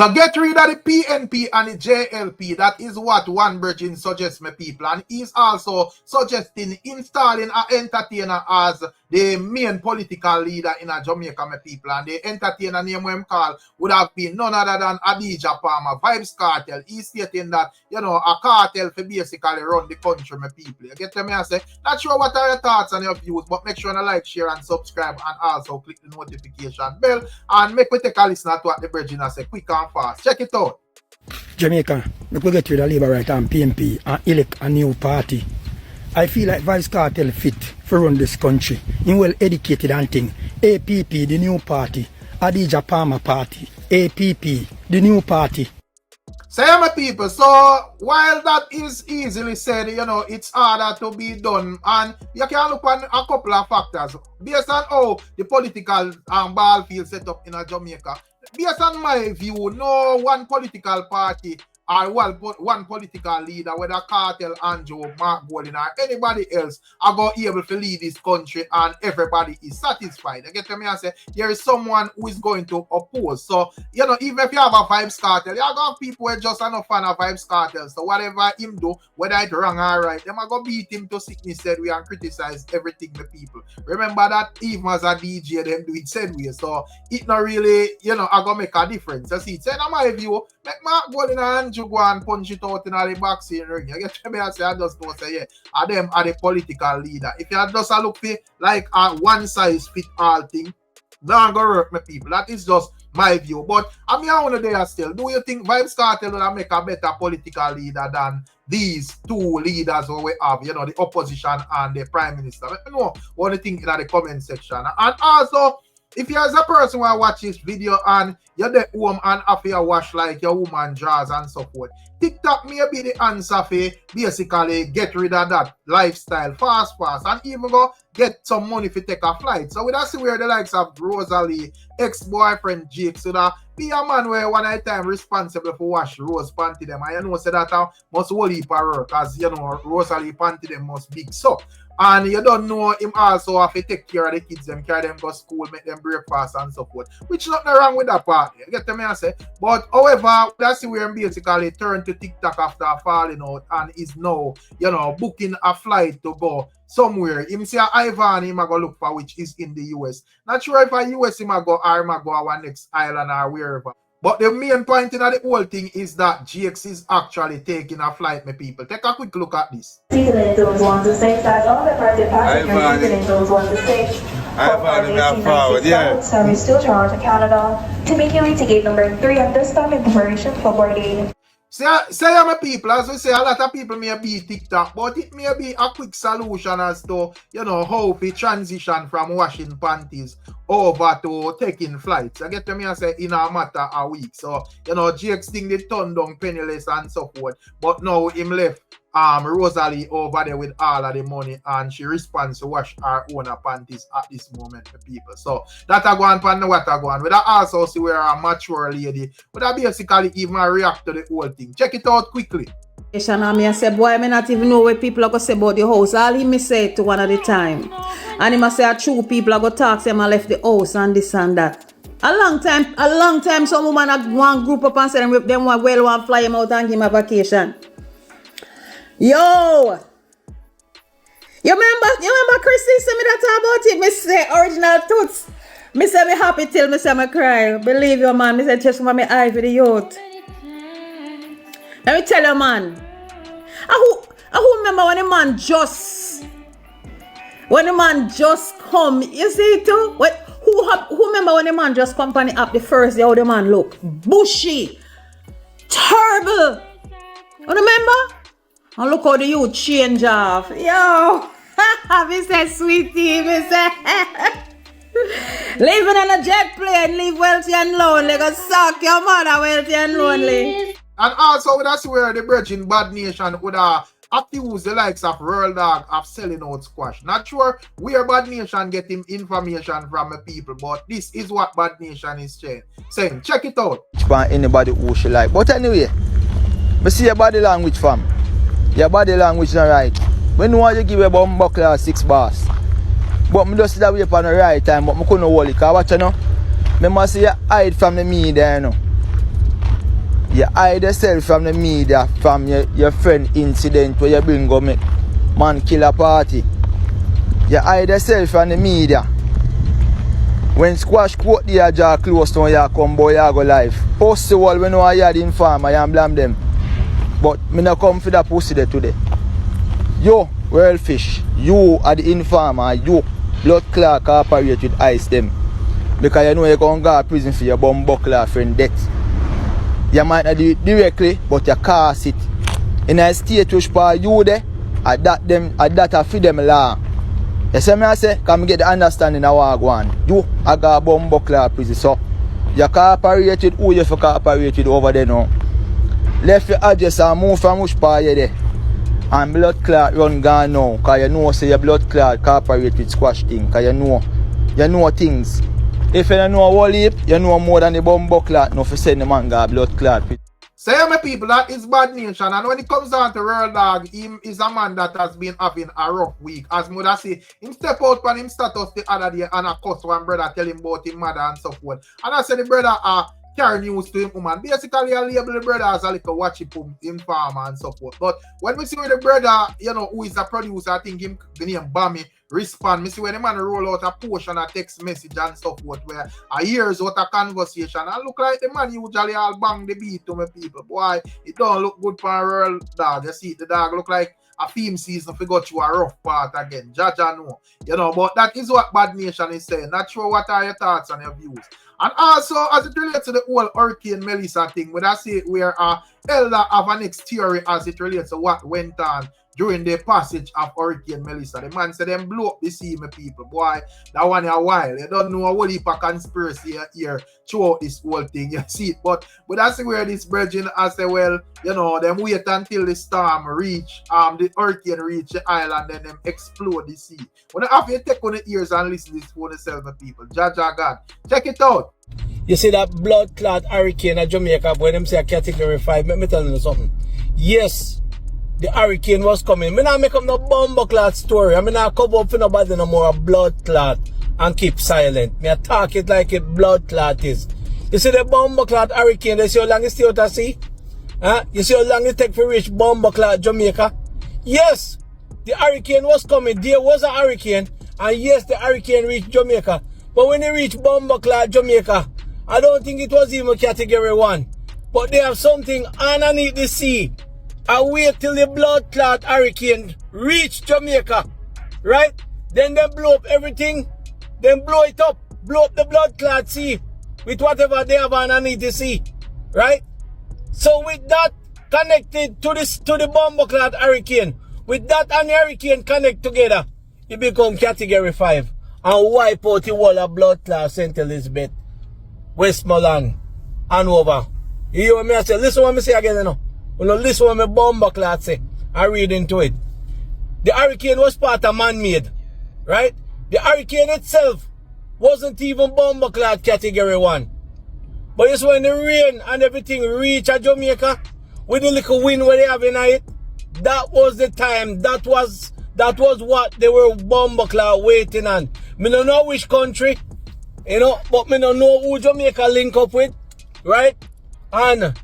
So get rid of the PNP and the JLP. That is what one virgin suggests, my people. And he's also suggesting installing an entertainer as the main political leader in Jamaica, my people. And the entertainer name we call would have been none other than Adidja Palmer, Vybz Kartel. He's stating that, a cartel for basically run the country, my people. You get me? I say, not sure what are your thoughts and your views, but make sure you like, share, and subscribe, and also click the notification bell, and make we take a listen to what the virgin has say quick and fast. Check it out. Jamaica, we could get rid of Labour Right and PNP and elect a new party. I feel like Vybz Kartel fit for run this country. He well educated and thing. APP, the new party. Adidja Palmer party. APP, the new party. So my people, so while that is easily said, it's harder to be done, and you can look on a couple of factors based on how the political ball field set up in Jamaica. Based on my view, no one political party or one political leader, whether Kartel, Anju, Mark Golding, or anybody else, are going to be able to lead this country and everybody is satisfied. You get me? I say there is someone who is going to oppose. So, even if you have a Vybz Kartel, you are going to have people who are just not fan of Vybz Kartel. So, whatever him do, whether it's wrong or right, them are going to beat him to sickness said we and criticize everything the people. Remember that even as a DJ, them do it said way. So, it not really, are going to make a difference. You see, so in my view, make Mark Golding and Anju go and punch it out in the boxing ring. You get me? I just don't say, yeah, them are the political leader. If you just look for like a one size fit all thing, don't go work, my people. That is just my view. But I'm here there still. Do you think Vybz Kartel will make a better political leader than these two leaders who we have, the opposition and the prime minister? Let me know what you think in the comment section. And also, if you as a person who watch this video and you're at home and have to wash like your woman drawers and so forth, TikTok may be the answer for basically get rid of that lifestyle fast and even go get some money to take a flight. So we don't see where the likes of Rosalie, ex-boyfriend Jake, so that be a man where one at a time responsible for wash Rose panty them. And say that must whole heap of work, because Rosalie panty them must big. So and you don't know him also have to take care of the kids, them carry them go school, make them breakfast and so forth. Which nothing wrong with that part. You get me? I say. But however, that's where him basically turned to TikTok after falling out and is now, booking a flight to go somewhere. Him say Ivan him go look for, which is in the US. Not sure if a US him go or him go our next island or wherever. But the main point in the whole thing is that GX is actually taking a flight, my people. Take a quick look at this. Seated in zones 1 to 6, as all the party passengers seated in zones 1 to 6. Service to Toronto, Canada. To make your way to gate number 3 at this time in preparation for boarding. Say my people, as we say, a lot of people may be TikTok, but it may be a quick solution as to, how we transition from washing panties over to taking flights. I get to me and say in a matter of weeks. So, GX thing they turned down penniless and so forth, but now him left Rosalie over there with all of the money and she responds to wash her own panties at this moment, the people. So that I go on pan what I go on. But I also see where a mature lady, but I basically even react to the whole thing. Check it out quickly. And I say, boy, I may not even know what people are going to say about the house. All he may say to one at a time. And he must say, true people are going to talk to him and left the house and this and that. A long time, some woman have one group up and say them want fly him out and give him a vacation. Yo! You remember Christy said me that about it? Me say original toots. Me say me happy till me say me cry. Believe you, man. Me say just for my eye for the youth. Let me tell you, man. I who remember when the man just come. You see it too? Who remember when the man just come on the app the first day how the man look? Bushy. Terrible. You remember? And look how the youth change off. Yo. Me say sweetie. Me say living on a jet plane, live wealthy and lonely. Go suck your mother wealthy and lonely. And also that's where the Virgin Bad Nation would accuse the likes of Royal Dog of selling out squash. Not sure where Bad Nation getting information from the people, but this is what Bad Nation is saying. Check it out. Anybody who she like. But anyway, I see your body language, fam. Your body language is not right. We know you give a bomb buckler 6 bars. But I just see that way upon the right time, but I couldn't hold it. Because watch you know, I must see you hide from the media, you know. You hide yourself from the media, from your friend incident where you bring go make man kill a party. You hide yourself from the media. When squash quote the jaw close down, you come boy, you go live. Post the wall when you are the informer, you blame them. But me not come for that pussy there today. You, world fish, you are the informer, you blood clot cooperate with ice them. Because you know you're going to go to prison for your bum buckler friend death. You might not do it directly, but you cast it. In a state which for you there, at that I feed them law. You see me I say, come get the understanding of what I want. You I got a bum buckler prison. So you cooperate with who you cooperate with over there now. Left your address and move from which part you there. And blood clot run gone now. Because you know say your blood clot cooperate with squash thing. Because you know things. If you don't know a whole heap, you know more than the bumbo clot. No for send the man got blood clot. Say my people, that is bad nation. And when it comes down to Real Dog, him is a man that has been having a rough week. As mother say, him step out on him status the other day and a cuss one brother tell him about him mother and so forth. And I said the brother carry news to him woman. Basically I label the brother as a little watchy pum informer and so forth. But when we see the brother, you know, who is a producer, I think him the name Bammy respond. Me see when the man roll out a portion of text message and so forth where I hears what a conversation and look like the man usually all bang the beat to my people. Boy, it don't look good for a Real Dog. You see the dog look like a theme season forgot you a rough part again. Jaja know. You know, but that is what Bad Nation is saying. Not sure what are your thoughts and your views. And also, as it relates to the whole Hurricane Melissa thing, when I say where Elder have an next theory as it relates to what went on during the passage of Hurricane Melissa. The man said them blow up the sea, my people. Boy, that one a while. You don't know a whole heap of conspiracy here throughout this whole thing. You see it. But that's where this brethren I say, well, you know, them wait until the storm reach, the hurricane reach the island, then them explode the sea. When you have to take on the ears and listen to this for yourself, my people. Jaja God. Check it out. You see that blood clot hurricane at Jamaica, when them say a category 5, let me tell you something. Yes, the hurricane was coming. Me not make up no bomber clot story. I mean, I come up for nobody no more a blood clot and keep silent. Me I talk it like it blood clot is. You see the bomber clot hurricane, you see how long it stay out at sea? Huh? You see how long it take for reach bomber clot Jamaica? Yes, the hurricane was coming. There was a hurricane, and yes, the hurricane reached Jamaica. But when it reached bomber clot Jamaica, I don't think it was even category 1. But they have something underneath the sea. I wait till the blood clot hurricane reach Jamaica, right? Then they blow up everything, then blow it up, blow up the blood clot sea with whatever they have underneath the sea, right? So with that connected to the bomber clot hurricane, with that and the hurricane connect together, it become category 5 and wipe out the whole of blood clot St. Elizabeth, Westmoreland, and over. You hear what me I say? Listen what me say again, you know. You know, listen what my bomber clot say. I read into it. The hurricane was part of man-made, right? The hurricane itself wasn't even bomber clot category 1. But it's when the rain and everything reach at Jamaica, with the little wind where they have in it, that was the time, that was what they were bomber clot waiting on. Me don't know which country, you know, but me don't know who Jamaica link up with, right? And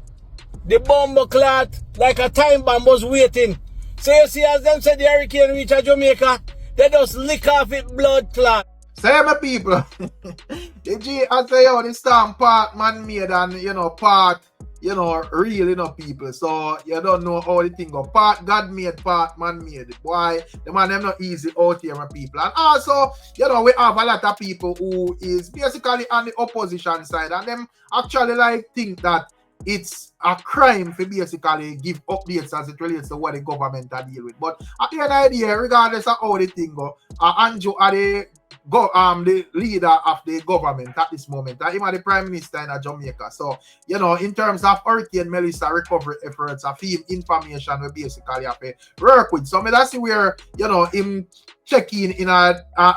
the bomber clot, like a time bomb, was waiting. So you see, as them said the hurricane reach Jamaica, they just lick off it blood clot. Say my people, the G, I say, yo, this storm part man-made and, you know, part, you know, real, you know, people. So, you don't know how the thing go. Part God-made, part man-made. Why? The man, them not easy out here, my people. And also, you know, we have a lot of people who is basically on the opposition side. And them actually like think that it's a crime for basically give updates as it relates to what the government are deal with. But at the end of the day, regardless of how the thing go, Anju are the leader of the government at this moment. Him are the prime minister in Jamaica. So, you know, in terms of Hurricane Melissa recovery efforts, of him information we basically have to work with. So, that's where, you know, him checking in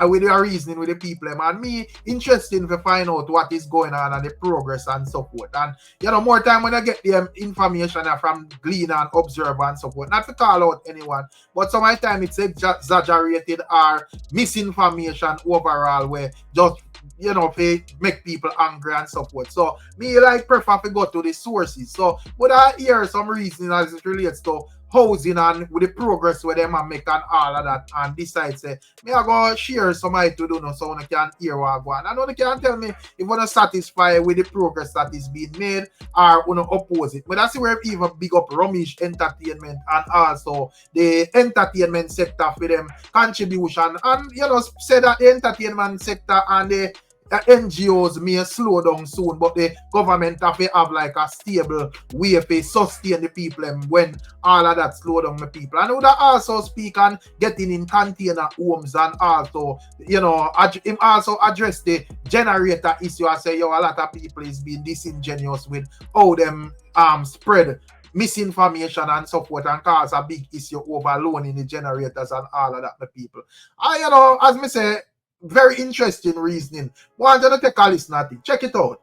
with your reasoning with the people, and me interested to find out what is going on and the progress and so forth. And you know, more time when I get the information from Glean and Observe and so forth, not to call out anyone, but some of the time it's exaggerated or misinformation overall, where just you know, make people angry and so forth. So me like prefer to go to the sources. So would I hear some reasoning as it relates to housing and with the progress where them and make and all of that and decide say me I go share somebody to do no so one can hear what I go on. And one can tell me if you're not satisfied with the progress that is being made or you know oppose it. But that's where even big up Romiech entertainment and also the entertainment sector for them contribution and you know say that the entertainment sector and the NGOs may slow down soon, but the government have to have like a stable way to sustain the people when all of that slow down the people. And would also speak on getting in container homes and also, you know, him also address the generator issue and say, yo, a lot of people is being disingenuous with how them spread misinformation and so forth and cause a big issue over loaning the generators and all of that the people. And you know, as me say, very interesting reasoning. Want to take a listen at it. Check it out.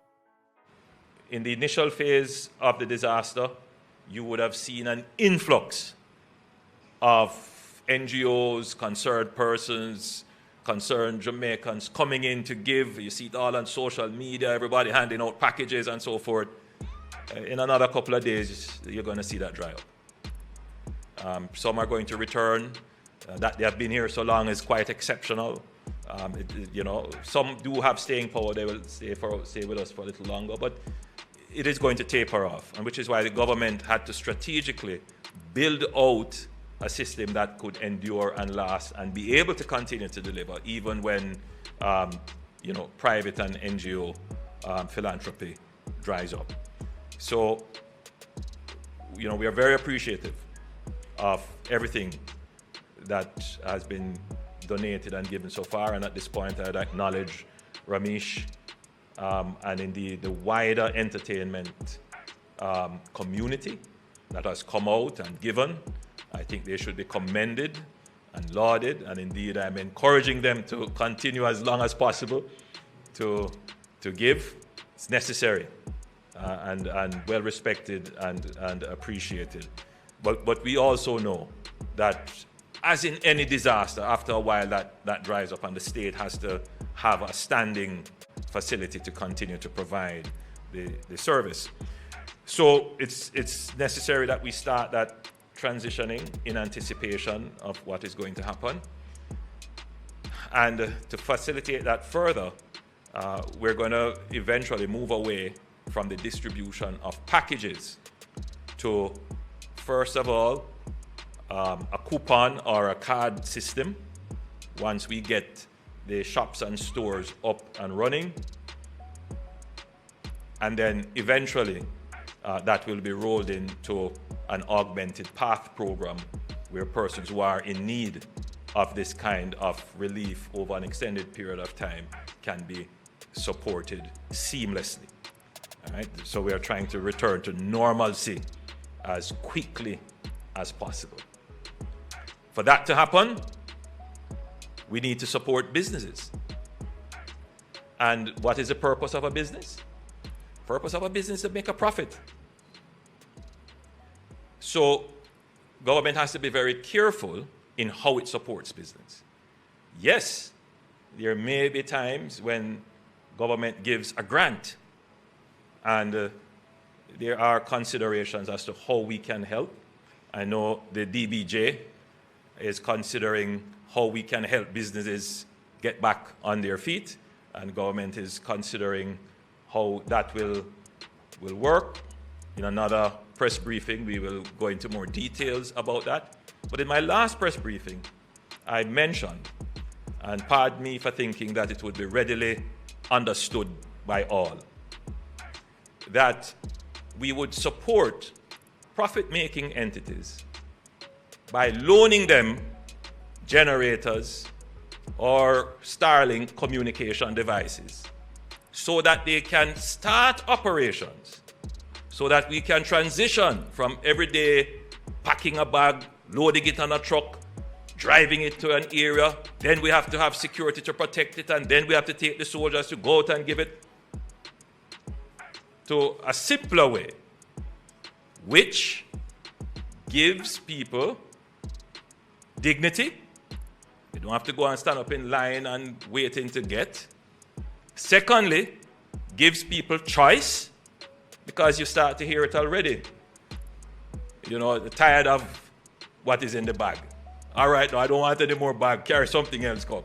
In the initial phase of the disaster, you would have seen an influx of NGOs, concerned persons, concerned Jamaicans coming in to give. You see it all on social media, everybody handing out packages and so forth. In another couple of days, you're going to see that dry up. Some are going to return. That they have been here so long is quite exceptional. You know, some do have staying power. They will stay with us for a little longer, but it is going to taper off, and which is why the government had to strategically build out a system that could endure and last and be able to continue to deliver even when, you know, private and NGO philanthropy dries up. So, you know, we are very appreciative of everything that has been donated and given so far, and at this point I'd acknowledge Romiech and indeed the wider entertainment community that has come out and given. I think they should be commended and lauded, and indeed I'm encouraging them to continue as long as possible to give. It's necessary and well respected and appreciated. But we also know that as in any disaster, after a while that dries up and the state has to have a standing facility to continue to provide the service. So it's necessary that we start that transitioning in anticipation of what is going to happen. And to facilitate that further, we're going to eventually move away from the distribution of packages to, first of all, a coupon or a card system once we get the shops and stores up and running. And then eventually that will be rolled into an augmented path program where persons who are in need of this kind of relief over an extended period of time can be supported seamlessly. All right? So we are trying to return to normalcy as quickly as possible. For that to happen, we need to support businesses. And what is the purpose of a business? Purpose of a business is to make a profit. So government has to be very careful in how it supports business. Yes, there may be times when government gives a grant and there are considerations as to how we can help. I know the DBJ is considering how we can help businesses get back on their feet, and government is considering how that will work. In another press briefing, we will go into more details about that. But in my last press briefing, I mentioned, and pardon me for thinking that it would be readily understood by all, that we would support profit-making entities by loaning them generators or Starlink communication devices so that they can start operations, so that we can transition from everyday packing a bag, loading it on a truck, driving it to an area, then we have to have security to protect it, and then we have to take the soldiers to go out and give it, to a simpler way, which gives people dignity. You don't have to go and stand up in line and waiting to get. Secondly, gives people choice, because you start to hear it already. You know, tired of what is in the bag. All right, no, I don't want any more bag. Carry something else, come.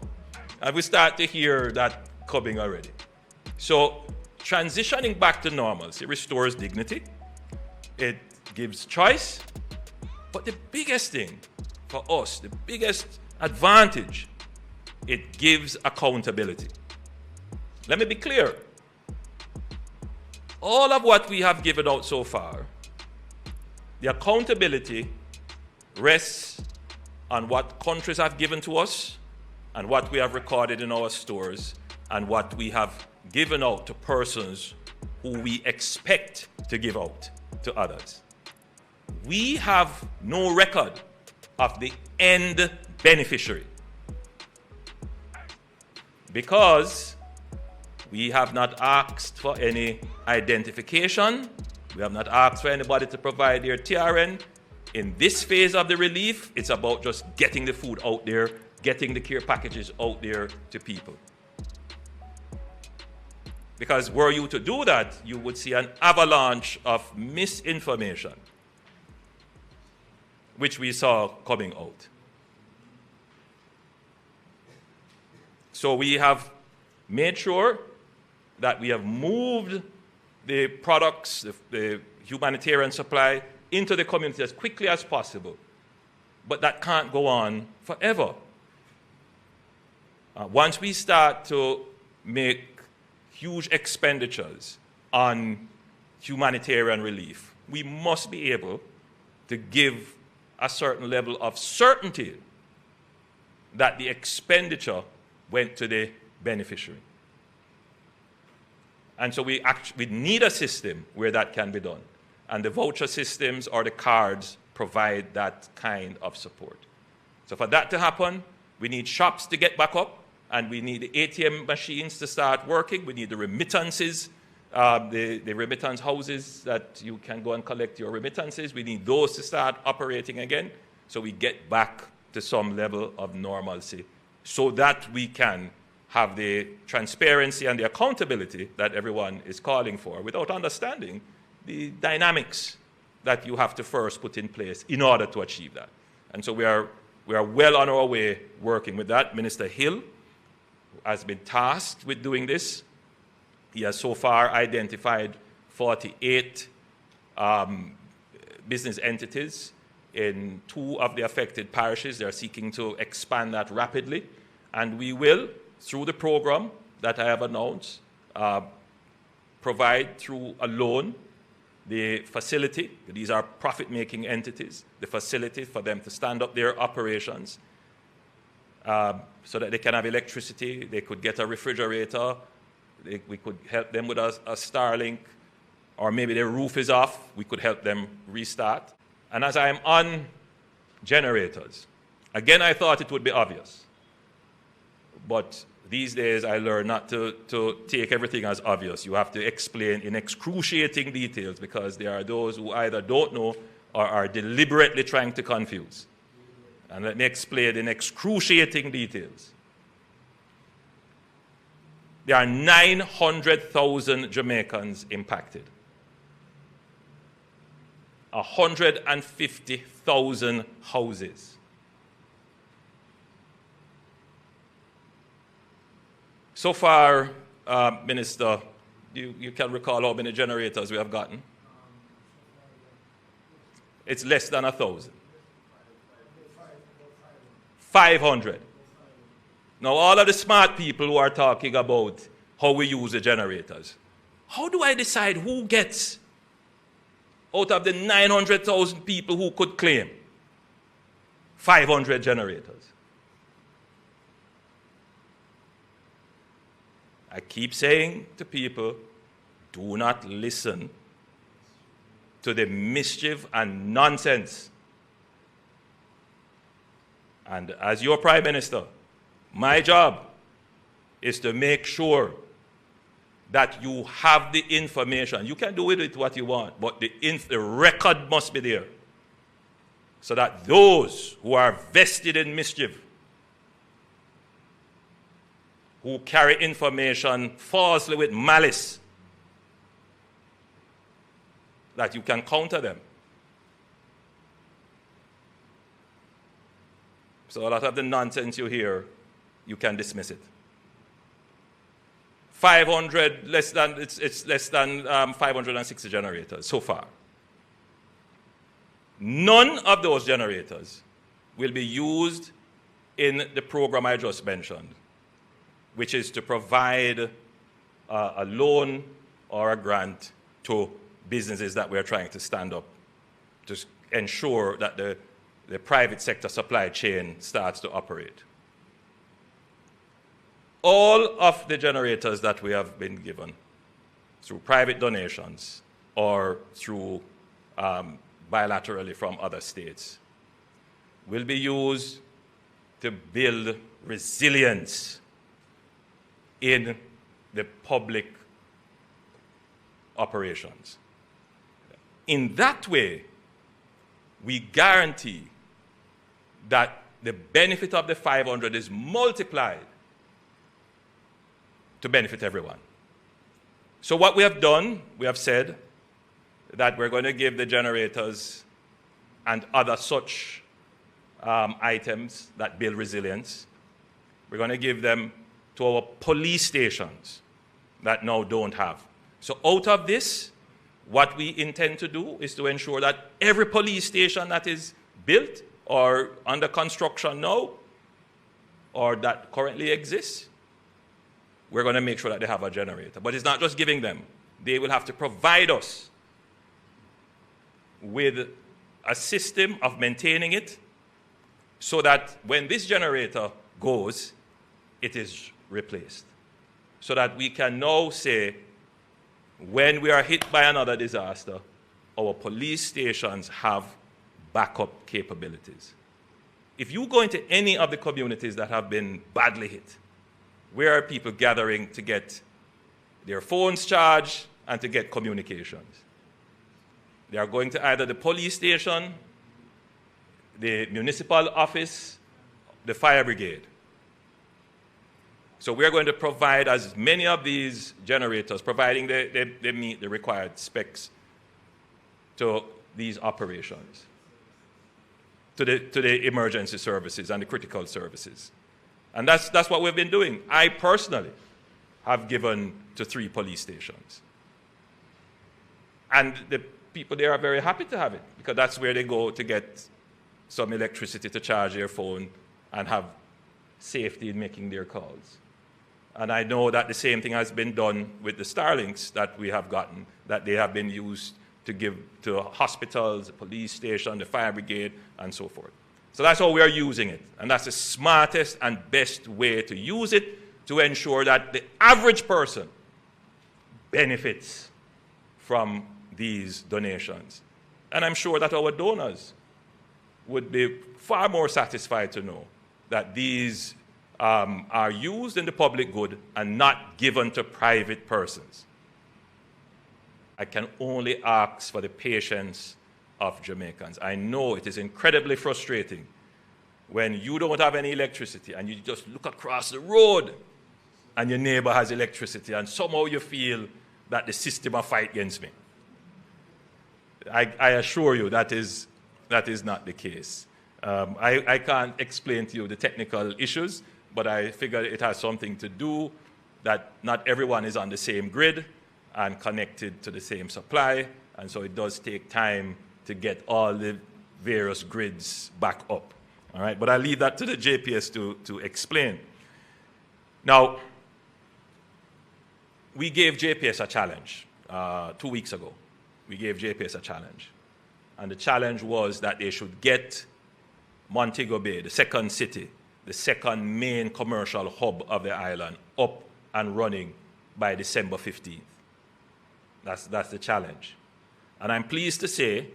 And we start to hear that coming already. So transitioning back to normalcy restores dignity. It gives choice. But the biggest thing for us, the biggest advantage, it gives accountability. Let me be clear. All of what we have given out so far, the accountability rests on what countries have given to us and what we have recorded in our stores and what we have given out to persons who we expect to give out to others. We have no record of the end beneficiary because we have not asked for any identification. We have not asked for anybody to provide their TRN. In this phase of the relief, it's about just getting the food out there, getting the care packages out there to people. Because were you to do that, you would see an avalanche of misinformation, which we saw coming out. So we have made sure that we have moved the products, the humanitarian supply, into the community as quickly as possible. But that can't go on forever. Once we start to make huge expenditures on humanitarian relief, we must be able to give a certain level of certainty that the expenditure went to the beneficiary. And so we need a system where that can be done. And the voucher systems or the cards provide that kind of support. So for that to happen, we need shops to get back up, and we need the ATM machines to start working. We need the remittances, the remittance houses that you can go and collect your remittances. We need those to start operating again so we get back to some level of normalcy so that we can have the transparency and the accountability that everyone is calling for without understanding the dynamics that you have to first put in place in order to achieve that. And so we are well on our way working with that. Minister Hill has been tasked with doing this. He has so far identified 48 business entities in 2 of the affected parishes. They are seeking to expand that rapidly. And we will, through the program that I have announced, provide through a loan the facility. These are profit-making entities, the facility for them to stand up their operations so that they can have electricity, they could get a refrigerator, we could help them with a Starlink, or maybe their roof is off, we could help them restart. And as I am on generators, again, I thought it would be obvious, but these days I learn not to take everything as obvious. You have to explain in excruciating details because there are those who either don't know or are deliberately trying to confuse. And let me explain in excruciating details. There are 900,000 Jamaicans impacted. 150,000 houses. So far, Minister, you can recall how many generators we have gotten? It's less than 1,000. 500. Now, all of the smart people who are talking about how we use the generators, how do I decide who gets out of the 900,000 people who could claim 500 generators? I keep saying to people, do not listen to the mischief and nonsense. And as your Prime Minister, my job is to make sure that you have the information. You can do with it what you want, but the record must be there so that those who are vested in mischief who carry information falsely with malice, that you can counter them. So a lot of the nonsense you hear, you can dismiss it. 500, it's less than 560 generators so far. None of those generators will be used in the program I just mentioned, which is to provide a loan or a grant to businesses that we're trying to stand up to ensure that the private sector supply chain starts to operate. All of the generators that we have been given through private donations or through bilaterally from other states will be used to build resilience in the public operations. In that way, we guarantee that the benefit of the 500 is multiplied to benefit everyone. So what we have done, we have said that we're going to give the generators and other such items that build resilience, we're going to give them to our police stations that now don't have. So out of this, what we intend to do is to ensure that every police station that is built or under construction now, or that currently exists, we're going to make sure that they have a generator. But it's not just giving them. They will have to provide us with a system of maintaining it so that when this generator goes, it is replaced. So that we can now say, when we are hit by another disaster, our police stations have backup capabilities. If you go into any of the communities that have been badly hit, where are people gathering to get their phones charged and to get communications? They are going to either the police station, the municipal office, the fire brigade. So we're going to provide as many of these generators, providing they meet the required specs, to these operations, to the emergency services and the critical services. And that's what we've been doing. I personally have given to 3 police stations. And the people there are very happy to have it, because that's where they go to get some electricity to charge their phone and have safety in making their calls. And I know that the same thing has been done with the Starlinks that we have gotten, that they have been used to give to hospitals, the police station, the fire brigade, and so forth. So that's how we are using it. And that's the smartest and best way to use it to ensure that the average person benefits from these donations. And I'm sure that our donors would be far more satisfied to know that these are used in the public good and not given to private persons. I can only ask for the patience of Jamaicans. I know it is incredibly frustrating when you don't have any electricity and you just look across the road and your neighbor has electricity and somehow you feel that the system will fight against me. I assure you that is not the case. I can't explain to you the technical issues, but I figure it has something to do that not everyone is on the same grid and connected to the same supply, and so it does take time to get all the various grids back up. All right, but I'll leave that to the JPS to explain. Now, we gave JPS a challenge 2 weeks ago. We gave JPS a challenge. And the challenge was that they should get Montego Bay, the second city, the second main commercial hub of the island, up and running by December 15th. That's the challenge. And I'm pleased to say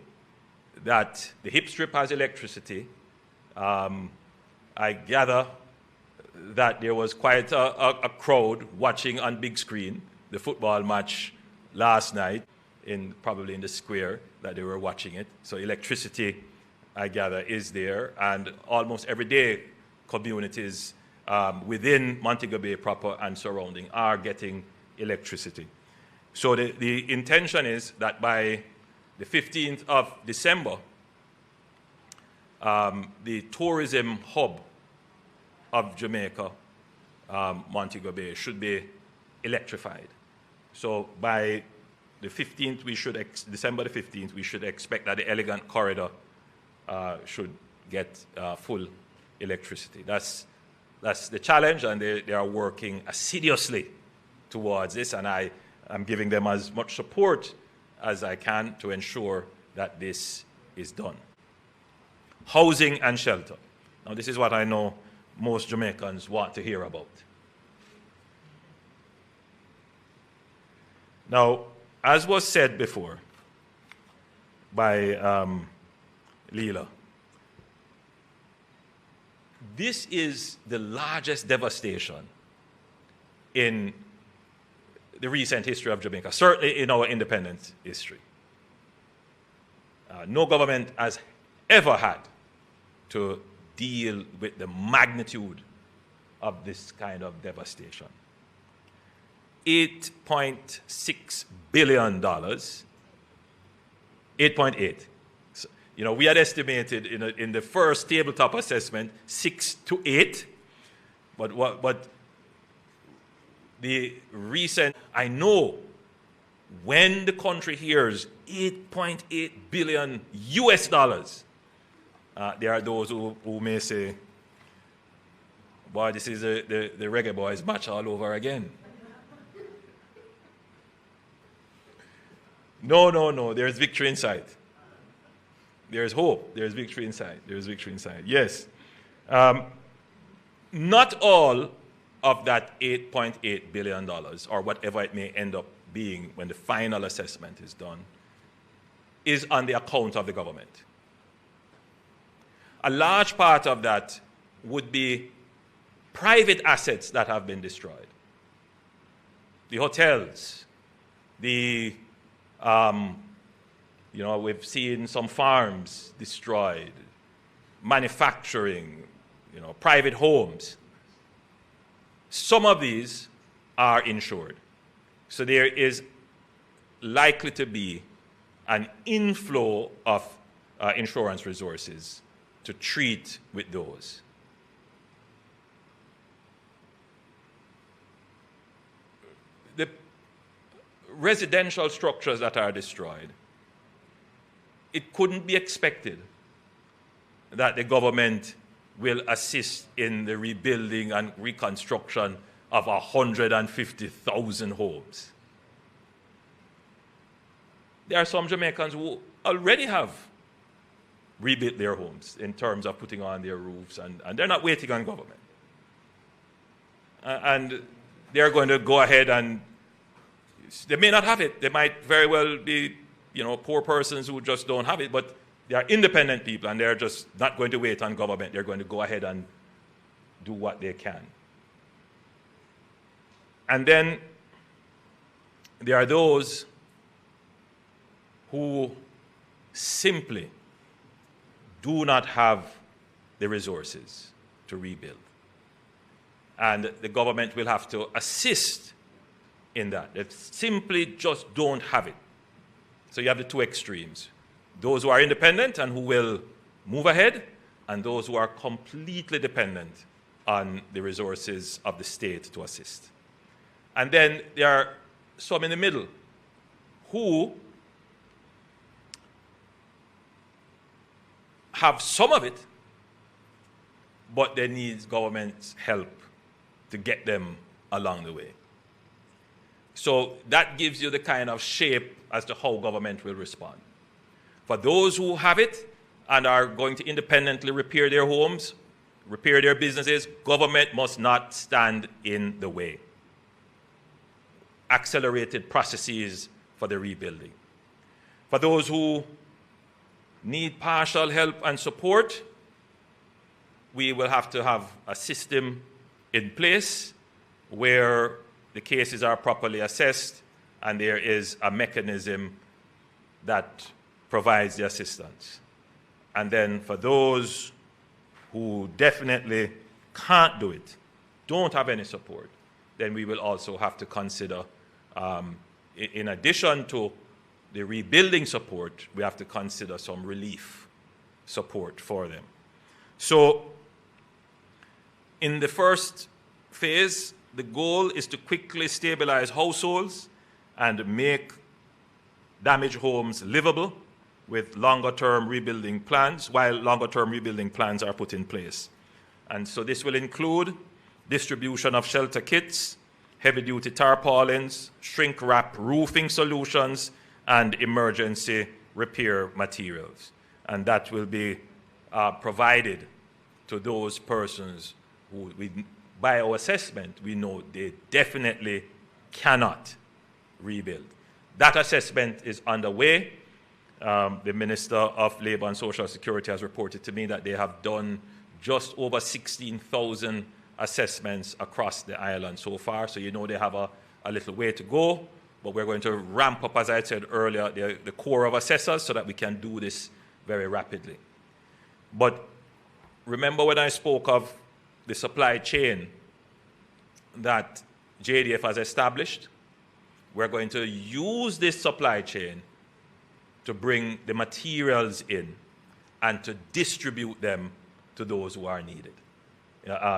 that the hip strip has electricity. I gather that there was quite a crowd watching on big screen the football match last night, probably in the square that they were watching it. So electricity, I gather, is there, and almost every day communities within Montego Bay proper and surrounding are getting electricity. So the intention is that by the 15th of December, the tourism hub of Jamaica, Montego Bay, should be electrified. So by the 15th, December the 15th, we should expect that the Elegant Corridor should get full electricity. That's the challenge, and they are working assiduously towards this, and I am giving them as much support as I can to ensure that this is done. Housing and shelter. Now, this is what I know most Jamaicans want to hear about. Now, as was said before by Leela, this is the largest devastation in the recent history of Jamaica, certainly in our independence history. No government has ever had to deal with the magnitude of this kind of devastation. $8.6 billion, 8.8. So, we had estimated in the first tabletop assessment 6 to 8, but the recent, I know when the country hears 8.8 billion US dollars, there are those who may say, boy, this is the reggae boys match all over again. No, there's victory in sight. There's hope, there's victory in sight, there's victory in sight. Yes. Not all of that $8.8 billion, or whatever it may end up being when the final assessment is done, is on the account of the government. A large part of that would be private assets that have been destroyed. The hotels, we've seen some farms destroyed, manufacturing, private homes. Some of these are insured. So there is likely to be an inflow of insurance resources to treat with those. The residential structures that are destroyed, it couldn't be expected that the government will assist in the rebuilding and reconstruction of 150,000 homes. There are some Jamaicans who already have rebuilt their homes in terms of putting on their roofs, and they're not waiting on government. And they're going to go ahead, and they may not have it. They might very well be, poor persons who just don't have it, but they are independent people, and they're just not going to wait on government. They're going to go ahead and do what they can. And then there are those who simply do not have the resources to rebuild. And the government will have to assist in that. They simply just don't have it. So you have the two extremes. Those who are independent and who will move ahead, and those who are completely dependent on the resources of the state to assist. And then there are some in the middle who have some of it, but they need government's help to get them along the way. So that gives you the kind of shape as to how government will respond. For those who have it and are going to independently repair their homes, repair their businesses, government must not stand in the way. Accelerated processes for the rebuilding. For those who need partial help and support, we will have to have a system in place where the cases are properly assessed and there is a mechanism that provides the assistance. And then for those who definitely can't do it, don't have any support, then we will also have to consider, in addition to the rebuilding support, we have to consider some relief support for them. So in the first phase, the goal is to quickly stabilize households and make damaged homes livable with longer-term rebuilding plans, while longer-term rebuilding plans are put in place. And so this will include distribution of shelter kits, heavy-duty tarpaulins, shrink-wrap roofing solutions, and emergency repair materials. And that will be provided to those persons who, by our assessment, we know they definitely cannot rebuild. That assessment is underway. The Minister of Labour and Social Security has reported to me that they have done just over 16,000 assessments across the island so far. So you know they have a little way to go, but we're going to ramp up, as I said earlier, the core of assessors so that we can do this very rapidly. But remember when I spoke of the supply chain that JDF has established? We're going to use this supply chain to bring the materials in and to distribute them to those who are needed,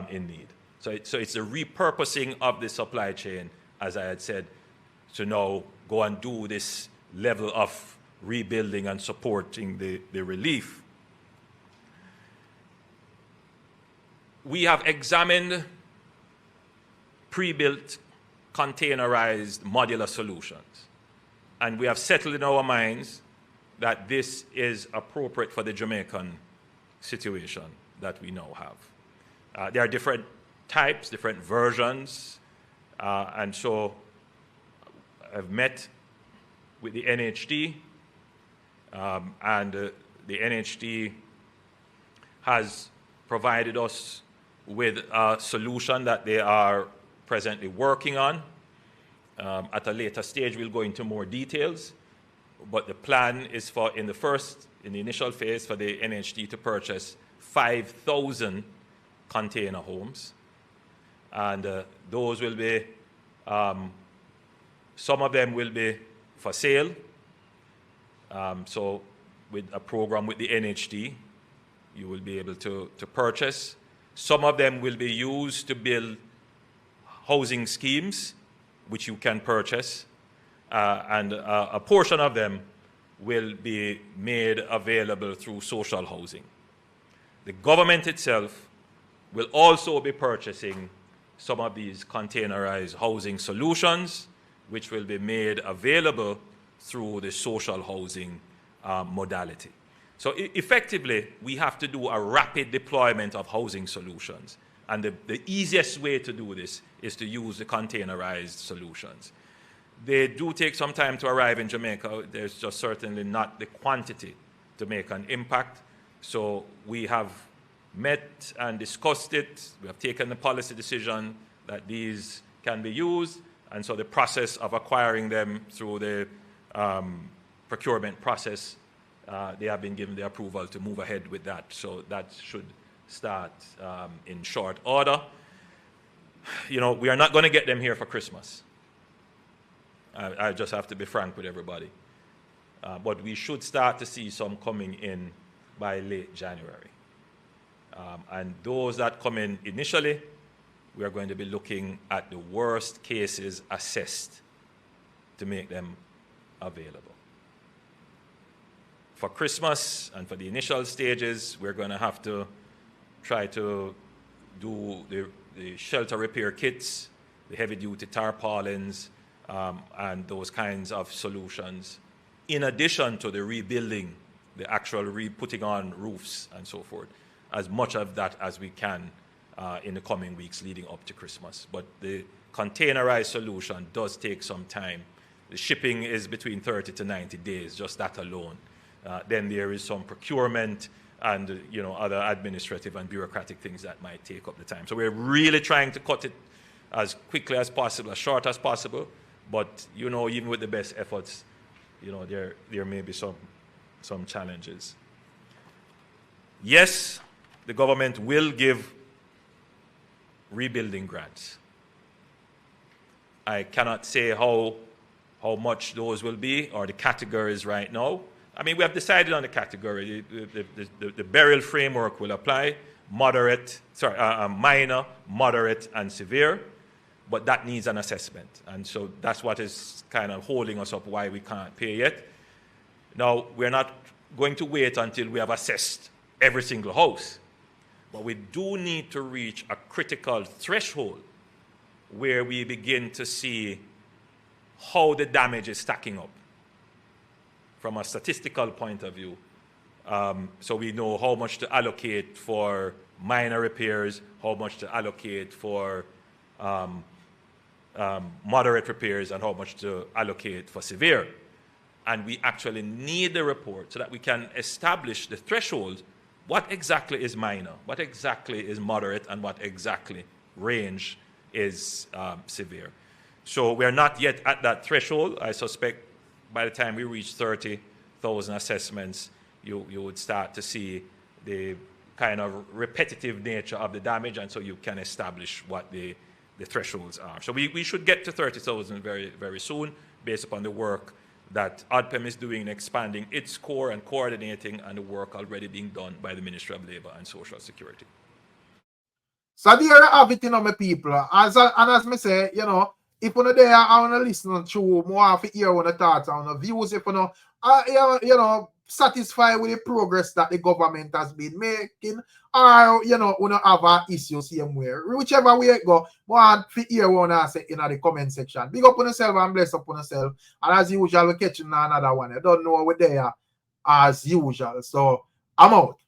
in need. So it's a repurposing of the supply chain, as I had said, to now go and do this level of rebuilding and supporting the relief. We have examined pre-built, containerized modular solutions, and we have settled in our minds that this is appropriate for the Jamaican situation that we now have. There are different types, different versions, and so I've met with the NHD, and the NHD has provided us with a solution that they are presently working on. At a later stage, we'll go into more details, but the plan is for, in the initial phase, for the NHD to purchase 5,000 container homes. And those will be, some of them will be for sale. So with a program with the NHD, you will be able to purchase. Some of them will be used to build housing schemes, which you can purchase. And a portion of them will be made available through social housing. The government itself will also be purchasing some of these containerized housing solutions, which will be made available through the social housing modality. So effectively, we have to do a rapid deployment of housing solutions. And the easiest way to do this is to use the containerized solutions. They do take some time to arrive in Jamaica. There's just certainly not the quantity to make an impact. So we have met and discussed it. We have taken the policy decision that these can be used. And so the process of acquiring them through the procurement process, they have been given the approval to move ahead with that. So that should start in short order. You know, we are not going to get them here for Christmas. I just have to be frank with everybody. But we should start to see some coming in by late January. And those that come in initially, we are going to be looking at the worst cases assessed to make them available. For Christmas and for the initial stages, we're going to have to try to do the shelter repair kits, the heavy-duty tarpaulins, and those kinds of solutions, in addition to the rebuilding, the actual putting on roofs and so forth, as much of that as we can in the coming weeks leading up to Christmas. But the containerized solution does take some time. The shipping is between 30 to 90 days, just that alone. Then there is some procurement and other administrative and bureaucratic things that might take up the time. So we're really trying to cut it as quickly as possible, as short as possible. But even with the best efforts, there may be some challenges. Yes, the government will give rebuilding grants. I cannot say how much those will be or the categories right now. I mean, we have decided on the category. The burial framework will apply, minor, moderate, and severe, but that needs an assessment. And so that's what is kind of holding us up why we can't pay yet. Now, we're not going to wait until we have assessed every single house, but we do need to reach a critical threshold where we begin to see how the damage is stacking up from a statistical point of view. So we know how much to allocate for minor repairs, how much to allocate for moderate repairs, and how much to allocate for severe. And we actually need the report so that we can establish the threshold. What exactly is minor? What exactly is moderate? And what exactly range is severe? So we're not yet at that threshold. I suspect by the time we reach 30,000 assessments, you would start to see the kind of repetitive nature of the damage, and so you can establish what the thresholds are. So we should get to 30,000 very, very soon, based upon the work that ODPEM is doing in expanding its core and coordinating, and the work already being done by the Ministry of Labour and Social Security. So there you have it, my people. As me say, if you there, I want to listen to more of hear on the thoughts, on the views, if satisfied with the progress that the government has been making, or we don't have an issue same way. Whichever way it go, want to hear what I say in the comment section. Big up on yourself and bless up on yourself. And as usual, we're catching another one. I don't know we're there as usual. So I'm out.